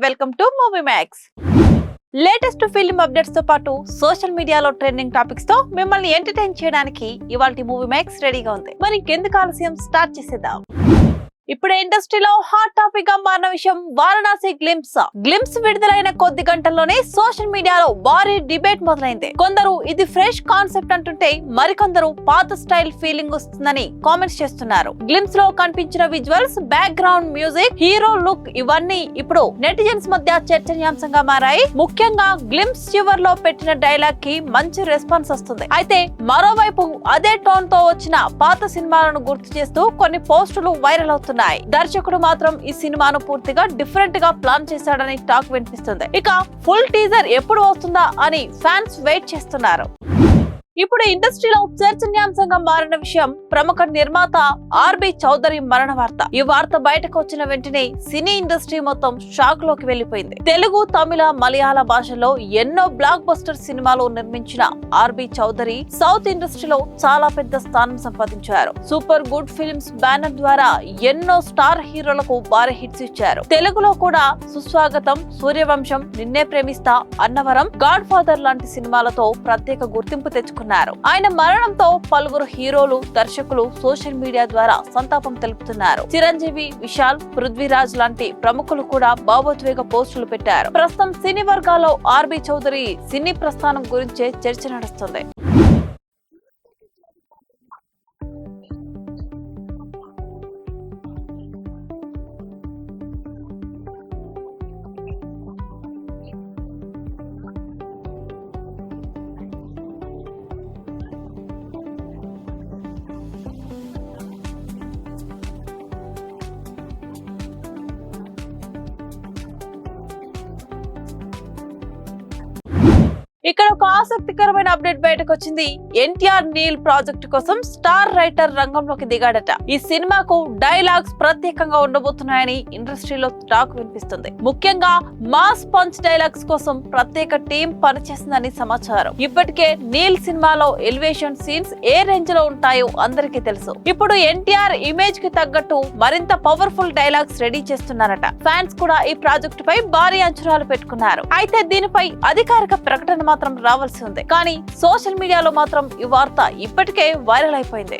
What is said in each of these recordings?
Welcome to movie max. Latest film updates తో పాటు social మీడియాలో ట్రెండింగ్ టాపిక్స్ తో మిమ్మల్ని ఎంటర్టైన్ చేయడానికి ఇవాల్టి మూవీ మ్యాక్స్ రెడీగా ఉంది. మరి ఇంకెందుకు ఆలస్యం, స్టార్ట్ చేసేద్దాం. ఇప్పుడే ఇండస్ట్రీలో హాట్ టాపిక్ గా మారిన విషయం వారణాసి గ్లిమ్స్ విడుదలైన కొద్ది గంటల్లోనే సోషల్ మీడియాలో భారీ డిబేట్ మొదలైంది. కొందరు ఇది ఫ్రెష్ కాన్సెప్ట్ అంటుంటే మరికొందరు పాత స్టైల్ ఫీలింగ్ వస్తుందని కామెంట్స్ చేస్తున్నారు. గ్లిమ్స్ లో కనిపించిన visuals, back ground music, hero look ఇవన్నీ ఇప్పుడు నెటిజన్స్ మధ్య చర్చనీయాంశంగా మారాయి. ముఖ్యంగా గ్లిమ్స్ చివర్లో పెట్టిన డైలాగ్ కి మంచి రెస్పాన్స్ వస్తుంది. అయితే మరోవైపు అదే టోన్ తో వచ్చిన పాత సినిమాలను గుర్తు చేస్తూ కొన్ని పోస్టులు వైరల్ అవుతున్నాయి. దర్శకుడు మాత్రం ఈ సినిమాను పూర్తిగా డిఫరెంట్ గా ప్లాన్ చేశాడని టాక్ వినిపిస్తుంది. ఇక ఫుల్ టీజర్ ఎప్పుడు వస్తుందా అని ఫ్యాన్స్ వెయిట్ చేస్తున్నారు. ఇప్పుడు ఇండస్ట్రీలో చర్చనీయాంశంగా మారిన విషయం ప్రముఖ నిర్మాత ఆర్బి చౌదరి మరణ వార్త. ఈ వార్త బయటకు వచ్చిన వెంటనే సినీ ఇండస్ట్రీ మొత్తం షాక్ లోకి వెళ్లిపోయింది. తెలుగు, తమిళ, మలయాళ భాషల్లో ఎన్నో బ్లాక్ బస్టర్ సినిమాలు నిర్మించిన ఆర్బి చౌదరి సౌత్ ఇండస్ట్రీలో చాలా పెద్ద స్థానం సంపాదించారు. సూపర్ గుడ్ ఫిల్మ్స్ బ్యానర్ ద్వారా ఎన్నో స్టార్ హీరోలకు భారీ హిట్స్ ఇచ్చారు. తెలుగులో కూడా సుస్వాగతం, సూర్యవంశం, నిన్నే ప్రేమిస్తా, అన్నవరం, గాడ్ ఫాదర్ లాంటి సినిమాలతో ప్రత్యేక గుర్తింపు తెచ్చుకున్నారు. ఆయన మరణంతో పలువురు హీరోలు, దర్శకులు సోషల్ మీడియా ద్వారా సంతాపం తెలుపుతున్నారు. చిరంజీవి, విశాల్, పృథ్వీరాజ్ లాంటి ప్రముఖులు కూడా భావోద్వేగ పోస్టులు పెట్టారు. ప్రస్తుతం సినీ వర్గాల్లో ఆర్బి చౌదరి సినీ ప్రస్థానం గురించే చర్చ నడుస్తుంది. ఇక్కడ ఒక ఆసక్తికరమైన అప్డేట్ బయటకు వచ్చింది. ఎన్టీఆర్ నీల్ ప్రాజెక్ట్ కోసం స్టార్ రైటర్ రంగంలోకి దిగాడట. ఈ సినిమాకు డైలాగ్స్ ప్రత్యేకంగా ఉండబోతున్నాయని ఇండస్ట్రీలో టాక్ వినిపిస్తుంది. ముఖ్యంగా మాస్ పంచ్ డైలాగ్స్ కోసం ప్రత్యేక టీం పనిచేస్తుందని సమాచారం. ఇప్పటికే నీల్ సినిమాలో ఎలివేషన్ సీన్స్ ఏ రేంజ్ లో ఉంటాయో అందరికీ తెలుసు. ఇప్పుడు ఎన్టీఆర్ ఇమేజ్ కి తగ్గట్టు మరింత పవర్ఫుల్ డైలాగ్స్ రెడీ చేస్తున్నారట. ఫ్యాన్స్ కూడా ఈ ప్రాజెక్టు పై భారీ అంచనాలు పెట్టుకున్నారు. అయితే దీనిపై అధికారిక ప్రకటన మాత్రం రావాల్సి ఉంది. కానీ సోషల్ మీడియాలో మాత్రం ఈ వార్త ఇప్పటికే వైరల్ అయిపోయింది.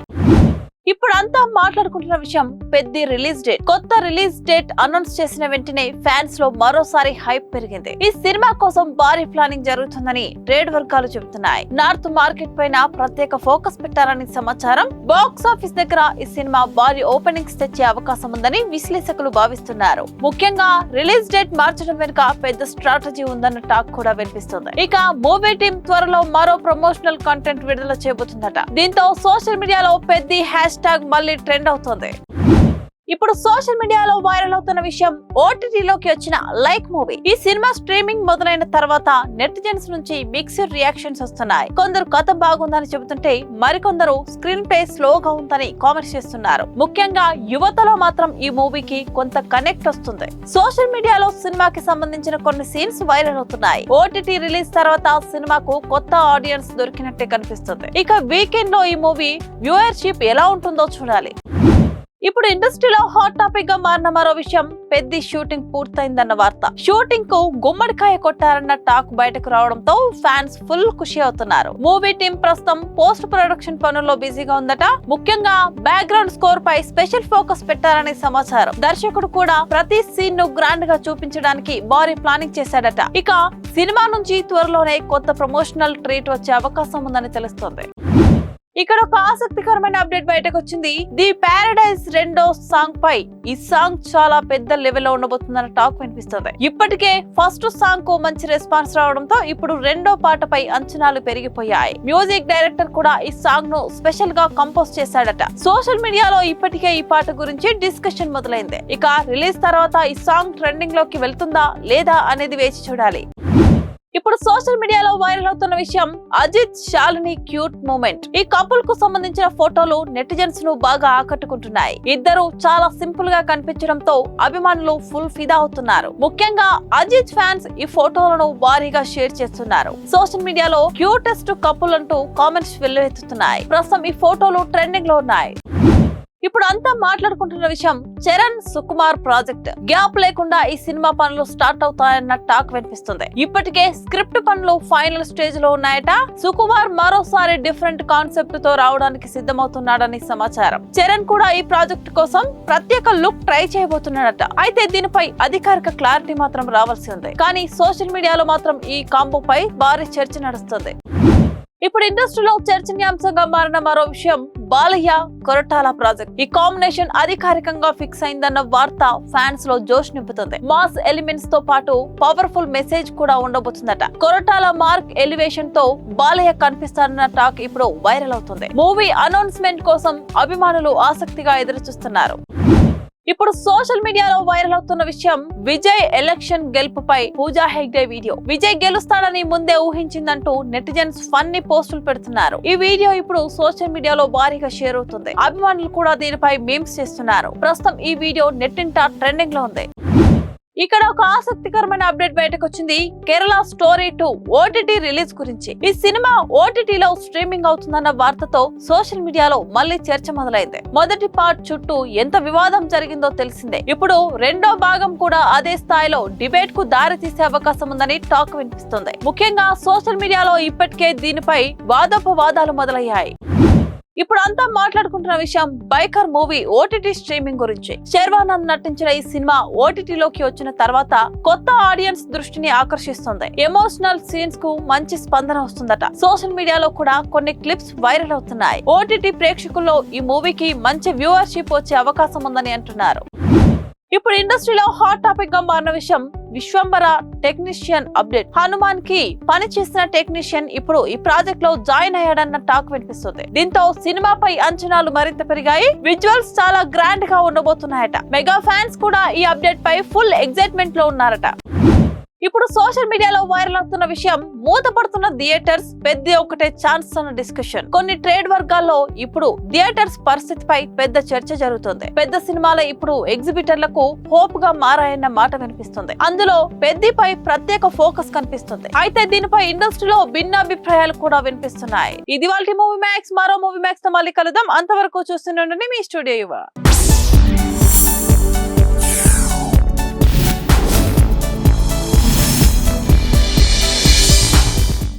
ఇప్పుడు అంతా మాట్లాడుకుంటున్న విషయం పెద్ది రిలీజ్ డేట్. కొత్త రిలీజ్ డేట్ అనౌన్స్ చేసిన వెంటనే ఫ్యాన్స్ లో మరోసారి హైప్ పెరిగింది. ఈ సినిమా కోసం భారీ ప్లానింగ్ జరుగుతుందని ట్రేడ్ వర్గాలు చెబుతున్నాయి. నార్త్ మార్కెట్ పైన ప్రత్యేక ఫోకస్ పెట్టారని సమాచారం. బాక్స్ ఆఫీస్ దగ్గర ఈ సినిమా భారీ ఓపెనింగ్స్ తెచ్చే అవకాశం ఉందని విశ్లేషకులు భావిస్తున్నారు. ముఖ్యంగా రిలీజ్ డేట్ మార్చడం వెనుక పెద్ద స్ట్రాటజీ ఉందన్న టాక్ కూడా వినిపిస్తుంది. ఇక మూవీ టీం త్వరలో మరో ప్రమోషనల్ కంటెంట్ విడుదల చేయబోతుందట. దీంతో సోషల్ మీడియాలో పెద్ది హ్యాష్ మళ్ళీ ట్రెండ్ అవుతుంది. ఇప్పుడు సోషల్ మీడియాలో వైరల్ అవుతున్న విషయం ఓటీటీలోకి వచ్చిన లైక్ మూవీ. ఈ సినిమా స్ట్రీమింగ్ మొదలైన తర్వాత నెటిజన్స్ నుంచి మిక్స్డ్ రియాక్షన్స్ వస్తున్నాయి. కొందరు కథ బాగుందని చెబుతుంటే మరికొందరు స్క్రీన్ ప్లే స్లోగా ఉందని కామెంట్స్ చేస్తున్నారు. ముఖ్యంగా యువతలో మాత్రం ఈ మూవీకి కొంత కనెక్ట్ వస్తుంది. సోషల్ మీడియాలో సినిమాకి సంబంధించిన కొన్ని సీన్స్ వైరల్ అవుతున్నాయి. ఓటీటీ రిలీజ్ తర్వాత సినిమాకు కొత్త ఆడియన్స్ దొరికినట్టే కనిపిస్తుంది. ఇక వీకెండ్ లో ఈ మూవీ వ్యూయర్షిప్ ఎలా ఉంటుందో చూడాలి. ఇప్పుడు ఇండస్ట్రీలో హాట్ టాపిక్ గా మారిన మరో విషయం పెద్ది షూటింగ్ పూర్తయిందన్న వార్త. షూటింగ్ కు గుమ్మడికాయ కొట్టారన్న టాక్ బయటకు రావడంతో ఫ్యాన్స్ ఫుల్ ఖుషి అవుతున్నారు. మూవీ టీం ప్రస్తుతం పోస్ట్ ప్రొడక్షన్ పనుల్లో బిజీగా ఉందట. ముఖ్యంగా బ్యాక్గ్రౌండ్ స్కోర్ పై స్పెషల్ ఫోకస్ పెట్టారని సమాచారం. దర్శకుడు కూడా ప్రతి సీన్ ను గ్రాండ్ గా చూపించడానికి భారీ ప్లానింగ్ చేశాడట. ఇక సినిమా నుంచి త్వరలోనే కొత్త ప్రమోషనల్ ట్రీట్ వచ్చే అవకాశం ఉందని తెలుస్తోంది. ఇక్కడ ఒక ఆసక్తికరమైన అప్డేట్ బయటకు వచ్చింది. ది పారడైజ్ రెండో సాంగ్ పై. ఈ సాంగ్ చాలా పెద్ద లెవెల్లో ఉండబోతుందన్న టాక్ వినిపిస్తుంది. ఇప్పటికే ఫస్ట్ సాంగ్ కు మంచి రెస్పాన్స్ రావడంతో ఇప్పుడు రెండో పాటపై అంచనాలు పెరిగిపోయాయి. మ్యూజిక్ డైరెక్టర్ కూడా ఈ సాంగ్ ను స్పెషల్ గా కంపోజ్ చేశాడట. సోషల్ మీడియాలో ఇప్పటికే ఈ పాట గురించి డిస్కషన్ మొదలైంది. ఇక రిలీజ్ తర్వాత ఈ సాంగ్ ట్రెండింగ్ లోకి వెళ్తుందా లేదా అనేది వేచి చూడాలి. ఇప్పుడు సోషల్ మీడియాలో వైరల్ అవుతున్న విషయం అజిత్, శాలిని క్యూట్ మూమెంట్. ఈ కపుల్ కు సంబంధించిన ఫోటోలు నెటిజన్స్ ను బాగా ఆకట్టుకుంటున్నాయి. ఇద్దరు చాలా సింపుల్ గా కనిపించడంతో అభిమానులు ఫుల్ ఫిదా అవుతున్నారు. ముఖ్యంగా అజిత్ ఫ్యాన్స్ ఈ ఫోటోలను భారీగా షేర్ చేస్తున్నారు. సోషల్ మీడియాలో క్యూటెస్ట్ కపుల్ అంటూ కామెంట్స్ వెల్లువెత్తుతున్నాయి. ప్రస్తుతం ఈ ఫోటోలు ట్రెండింగ్ లో ఉన్నాయి. ఇప్పుడు అంతా మాట్లాడుకుంటున్న విషయం చరణ్ సుకుమార్ ప్రాజెక్ట్. గ్యాప్ లేకుండా ఈ సినిమా పనులు స్టార్ట్ అవుతాయన్న టాక్ వినిపిస్తుంది. ఇప్పటికే స్క్రిప్ట్ పనులు ఫైనల్ స్టేజ్ లో ఉన్నాయట. సుకుమార్ మరోసారి డిఫరెంట్ కాన్సెప్ట్ తో రావడానికి సిద్ధమవుతున్నాడని సమాచారం. చరణ్ కూడా ఈ ప్రాజెక్ట్ కోసం ప్రత్యేక లుక్ ట్రై చేయబోతున్నాడట. అయితే దీనిపై అధికారిక క్లారిటీ మాత్రం రావాల్సి ఉంది. కానీ సోషల్ మీడియాలో మాత్రం ఈ కాంబోపై భారీ చర్చ నడుస్తుంది. ఇప్పుడు ఇండస్ట్రీలో చర్చనీయాంశంగా మారిన మరో విషయం బాలయ్య కొరటాల ప్రాజెక్ట్. ఈ కాంబినేషన్ అధికారికంగా ఫిక్స్ అయిందన్న వార్త ఫ్యాన్స్ లో జోష్ నింపుతుంది. మాస్ ఎలిమెంట్స్ తో పాటు పవర్ఫుల్ మెసేజ్ కూడా ఉండబోతుందట. కొరటాల మార్క్ ఎలివేషన్ తో బాలయ్య కనిపిస్తారన్న టాక్ ఇప్పుడు వైరల్ అవుతుంది. మూవీ అనౌన్స్మెంట్ కోసం అభిమానులు ఆసక్తిగా ఎదురుచూస్తున్నారు. ఇప్పుడు సోషల్ మీడియాలో వైరల్ అవుతున్న విషయం విజయ్ ఎలక్షన్ గెలుపుపై పూజా హెగ్డే వీడియో. విజయ్ గెలుస్తాడని ముందే ఊహించిందంటూ నెటిజన్స్ ఫన్నీ పోస్టులు పెడుతున్నారు. ఈ వీడియో ఇప్పుడు సోషల్ మీడియాలో భారీగా షేర్ అవుతుంది. అభిమానులు కూడా దీనిపై మీమ్స్ చేస్తున్నారు. ప్రస్తుతం ఈ వీడియో నెట్టింట ట్రెండింగ్ లో ఉంది. ఇక్కడ ఒక ఆసక్తికరమైన అప్డేట్ బయటకు వచ్చింది. కేరళ స్టోరీ 2 ఓటీటీ రిలీజ్ గురించి. ఈ సినిమా ఓటీటీలో స్ట్రీమింగ్ అవుతుందన్న వార్తతో సోషల్ మీడియాలో మళ్ళీ చర్చ మొదలైంది. మొదటి పార్ట్ చుట్టూ ఎంత వివాదం జరిగిందో తెలిసిందే. ఇప్పుడు రెండో భాగం కూడా అదే స్థాయిలో డిబేట్ కు దారి తీసే అవకాశం ఉందని టాక్ వినిపిస్తుంది. ముఖ్యంగా సోషల్ మీడియాలో ఇప్పటికే దీనిపై వాదోపవాదాలు మొదలయ్యాయి. ఇప్పుడు అంతా మాట్లాడుకుంటున్న విషయం బైకర్ మూవీ ఓటీటీ స్ట్రీమింగ్ గురించి. శర్వానంద్ నటించిన ఈ సినిమా ఓటీటీలోకి వచ్చిన తర్వాత కొత్త ఆడియన్స్ దృష్టిని ఆకర్షిస్తుంది. ఎమోషనల్ సీన్స్ కు మంచి స్పందన వస్తుందట. సోషల్ మీడియాలో కూడా కొన్ని క్లిప్స్ వైరల్ అవుతున్నాయి. ఓటీటీ ప్రేక్షకుల్లో ఈ మూవీకి మంచి వ్యూవర్షిప్ వచ్చే అవకాశం ఉందని అంటున్నారు. ఇప్పుడు ఇండస్ట్రీలో హాట్ టాపిక్ గా మారిన విషయం విశ్వంబర టెక్నీషియన్ అప్డేట్. హనుమాన్ కి పని చేసిన టెక్నీషియన్ ఇప్పుడు ఈ ప్రాజెక్ట్ లో జాయిన్ అయ్యాడన్న టాక్ వినిపిస్తుంది. దీంతో సినిమాపై అంచనాలు మరింత పెరిగాయి. విజువల్స్ చాలా గ్రాండ్ గా ఉండబోతున్నాయట. మెగా ఫ్యాన్స్ కూడా ఈ అప్డేట్ పై ఫుల్ ఎక్సైట్మెంట్ లో ఉన్నారట. ఇప్పుడు సోషల్ మీడియాలో వైరల్ అవుతున్న విషయం మూతపడుతున్న థియేటర్స్ పెద్ద ఒకటే ఛాన్స్ అన్న డిస్కషన్. కొన్ని ట్రేడ్ వర్గాల్లో ఇప్పుడు థియేటర్స్ పరిస్థితిపై పెద్ద చర్చ జరుగుతుంది. పెద్ద సినిమాలే ఇప్పుడు ఎగ్జిబిటర్లకు హోప్ గా మారాయన్న మాట వినిపిస్తుంది. అందులో పెద్దపై ప్రత్యేక ఫోకస్ కనిపిస్తుంది. అయితే దీనిపై ఇండస్ట్రీలో భిన్నాభిప్రాయాలు కూడా వినిపిస్తున్నాయి. ఇది వాళ్ళ మూవీ మ్యాక్స్. మరో మూవీ మ్యాక్స్ తో మళ్ళీ కలుద్దాం. అంతవరకు చూస్తుండండి మీ స్టూడియో యువ.